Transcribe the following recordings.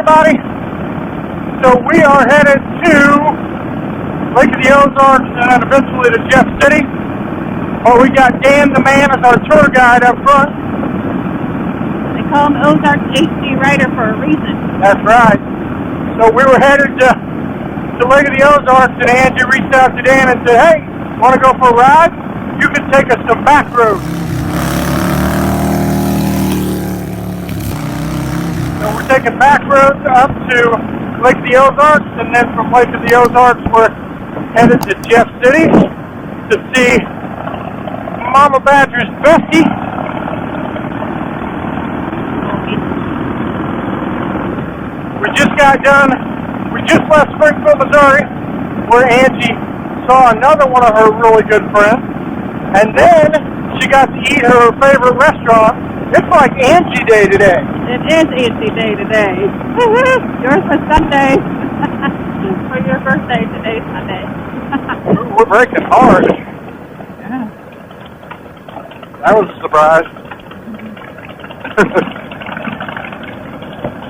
everybody. So we are headed to Lake of the Ozarks and then eventually to Jeff City. Oh, we got Dan the Man as our tour guide up front. They call him Ozarks HD Rider for a reason. That's right. So we were headed to Lake of the Ozarks, and Angie reached out to Dan and said, hey, want to go for a ride? You can take us some back roads. So we're taking back roads up to Lake of the Ozarks, and then from Lake of the Ozarks, we're headed to Jeff City to see Mama Badger's bestie. We just left Springfield, Missouri, where Angie saw another one of her really good friends, and then she got to eat her favorite restaurant. It's like Angie Day today. It is Angie Day today. Yours was Sunday. For your birthday, today's Sunday. We're breaking hard. Yeah. That was a surprise.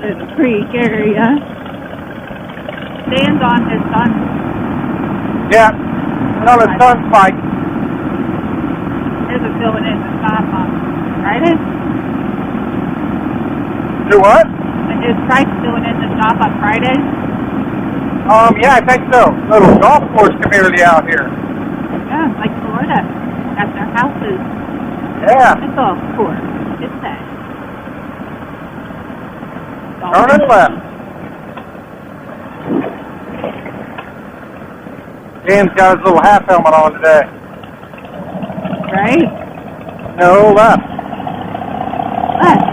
It's a creek area. Dan's on his son. Yeah, on his son's bike. Isn't going in to stop on Friday? Do what? Is Christ doing in to stop on Friday? Yeah, I think so. Little golf course community out here. Yeah, like Florida. Got their houses. Yeah. A golf course. It's that. Turn it left. Dan's got his little half helmet on today. Right? No, left. Left.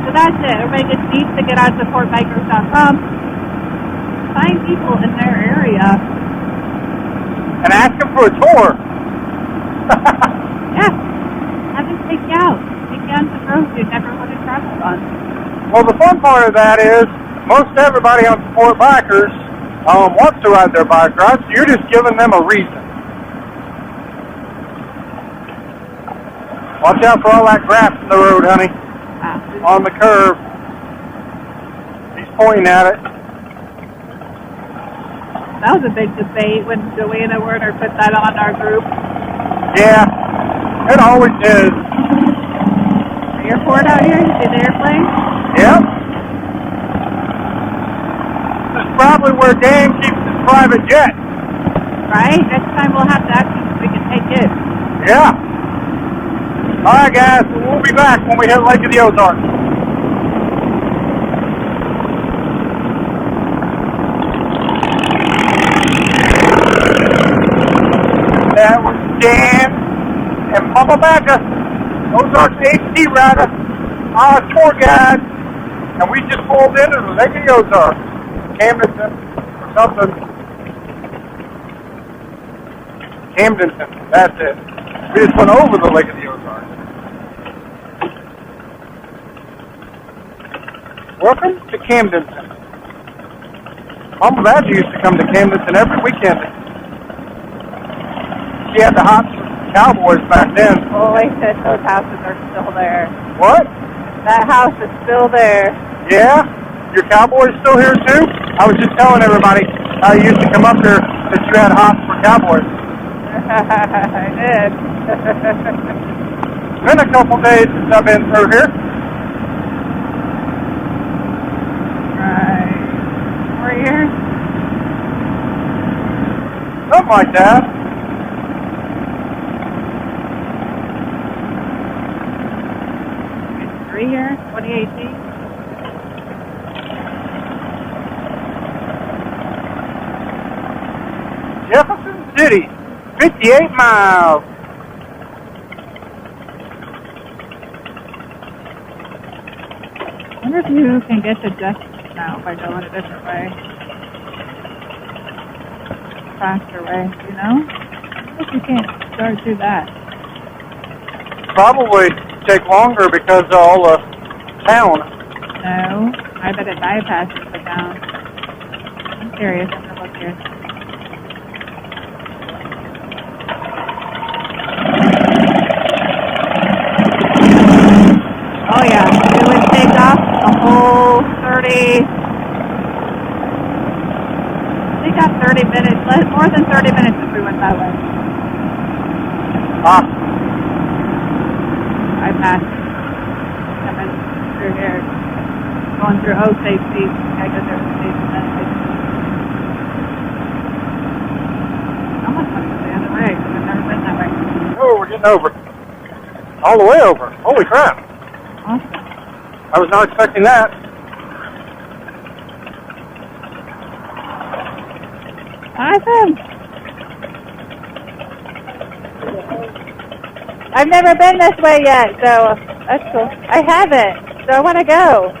So that's it. Everybody just needs to get on supportbikers.com. Find people in their area. And ask them for a tour. Yeah. Have them take you out. Take you on some roads you never would have traveled on. Well, the fun part of that is most everybody on Support Bikers wants to ride their bike rides. So you're just giving them a reason. Watch out for all that grass in the road, honey. On the curve. He's pointing at it. That was a big debate when Joanna Werner put that on our group. Yeah, it always is. Airport out here? You see the airplane? Yep. This is probably where Dan keeps his private jet. Right? Next time we'll have to ask him if we can take it. Yeah. All right, guys. We'll be back when we hit Lake of the Ozarks. That was Dan and Mama Badger, Ozarks HD Riders, our tour guide, and we just pulled into the Lake of the Ozarks, Camdenton, or something. Camdenton, that's it. We just went over the Lake of the Ozarks. Welcome to Camdenton. Mama Badger used to come to Camdenton every weekend. She had the hops for Cowboys back then. Oh, they said those houses are still there. What? That house is still there. Yeah? Your Cowboys still here too? I was just telling everybody how you used to come up here that you had hops for Cowboys. I did. It's been a couple days since I've been through here. Right. 4 years? Something like that. 3 years? 2018? Jefferson City, 58 miles. I wonder if you can get to Justice now by going a different way. Faster way, you know? I guess you can't start through that. Probably take longer because of all the town. No, I bet it bypasses the town. I'm curious. I'm going to look here. got 30 minutes, more than 30 minutes if we went that way. I passed. Coming through here. Going through Safety. I go through the station then. How much fun is the other way? I've never been that way. Oh, we're getting over. All the way over. Holy crap. Awesome. I was not expecting that. Awesome. I've never been this way yet, so that's cool. I haven't, so I want to go.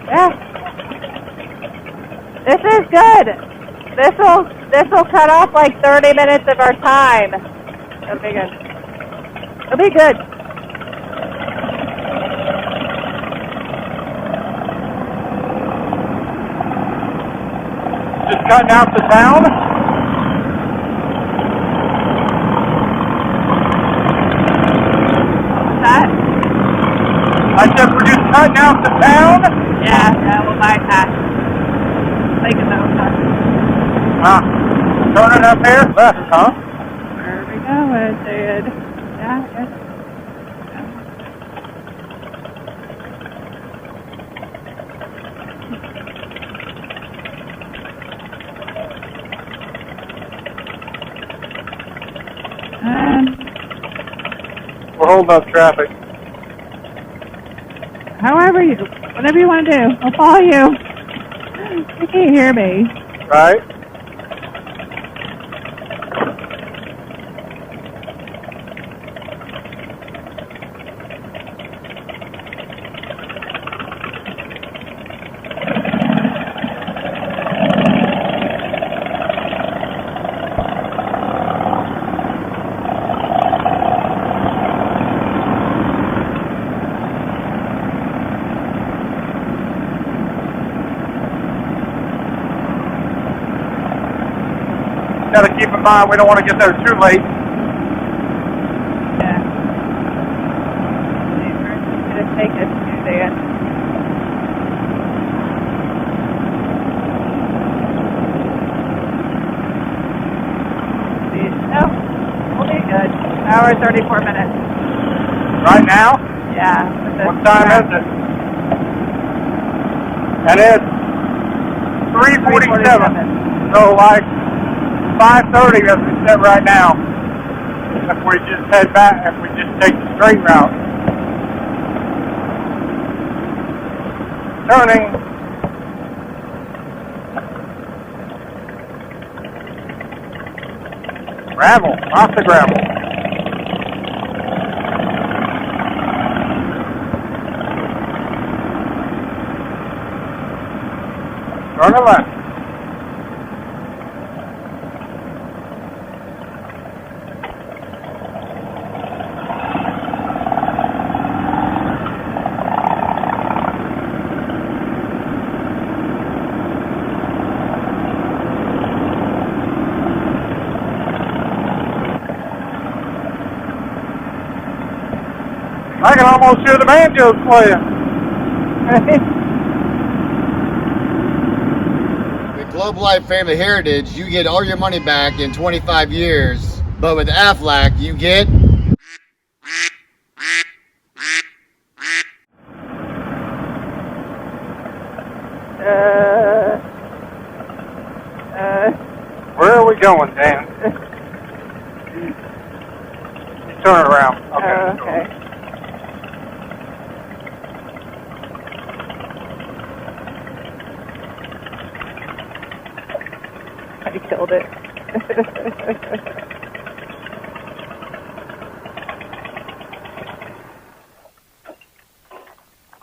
Yeah. This is good. This will cut off like 30 minutes of our time. It'll be good. It'll be good. Just cutting out the town. What's that? I said we're just cutting out the town. Yeah, we'll bypass. Taking the Ozarks. Turning up here left, huh? Where are we going, dude? Yeah. We're holding up traffic. However whatever you want to do, I'll follow you. You can't hear me. Right? Got to keep in mind we don't want to get there too late. Yeah. Just take us to there. No, we'll be good. Hour 34 minutes. Right now? Yeah. What time is it? And it's 3:47. So like 5:30 as we sit right now. If we just head back, if we just take the straight route. Turning. Gravel, lots of gravel. Turn to left. I can almost hear the banjos playing. With Globe Life Family Heritage, you get all your money back in 25 years. But with Aflac, you get... Where are we going, Dan? Turn it around. Okay. Okay. I killed it.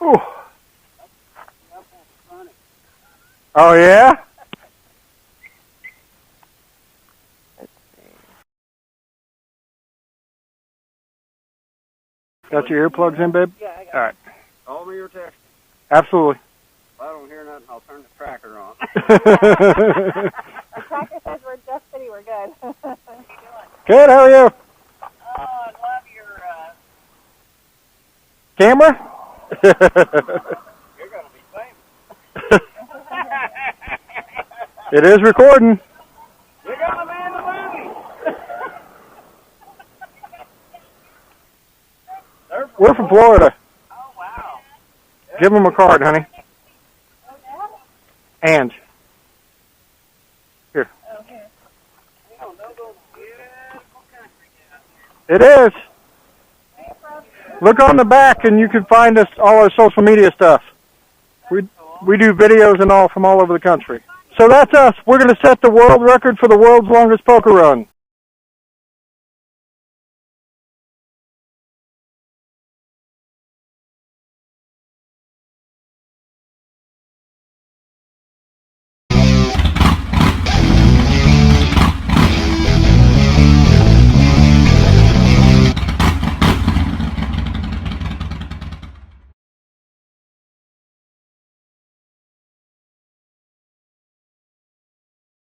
Ooh. Oh, yeah? Got your earplugs in, babe? Yeah, I got it. All right. Call me or text. Absolutely. If I don't hear nothing, I'll turn the tracker on. Our tracker says we're just city, we're good. How you doing? Good, how are you? Oh, I love your, Camera? you're going to be famous. It is recording. We got a man in the movie. We're from Florida. Oh, wow. Give them a card, honey. And here. It is. Look on the back, and you can find us all our social media stuff. We do videos and all from all over the country. So that's us. We're going to set the world record for the world's longest poker run.